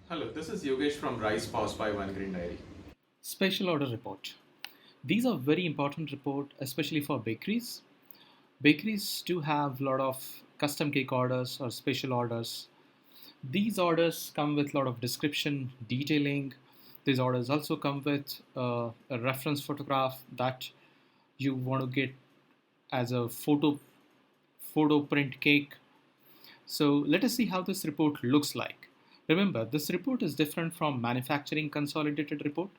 Hello, this is Yogesh from RisePOS by One Green Diary. Special order report. These are very important report, especially for bakeries. Bakeries do have a lot of custom cake orders or special orders. These orders come with a lot of description, detailing. These orders also come with a reference photograph that you want to get as a photo print cake. So let us see how this report looks like. Remember, this report is different from manufacturing consolidated report.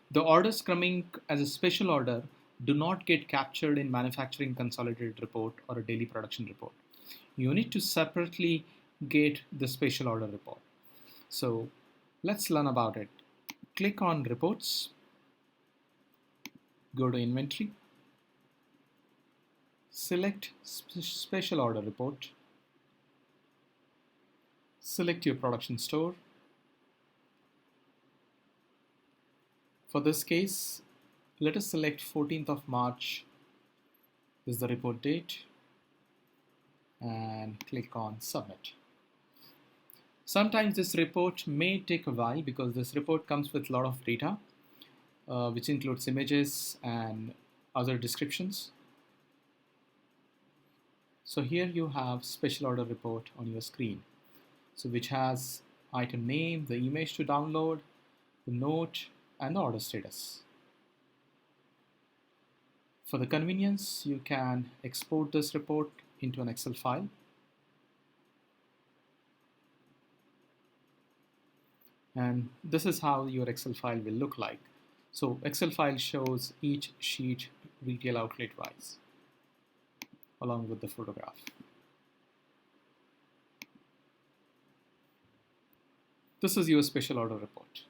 The orders coming as a special order do not get captured in manufacturing consolidated report or a daily production report. You need to separately get the special order report. So let's learn about it. Click on reports, go to inventory, select special order report, select your production store. For this case, let us select 14th of March is the report date and click on submit. Sometimes this report may take a while because this report comes with a lot of data, which includes images and other descriptions. So here you have special order report on your screen, so which has item name, the image to download, the note, and the order status. For the convenience, you can export this report into an Excel file. And this is how your Excel file will look like. So Excel file shows each sheet retail outlet wise along with the photograph. This is your special order report.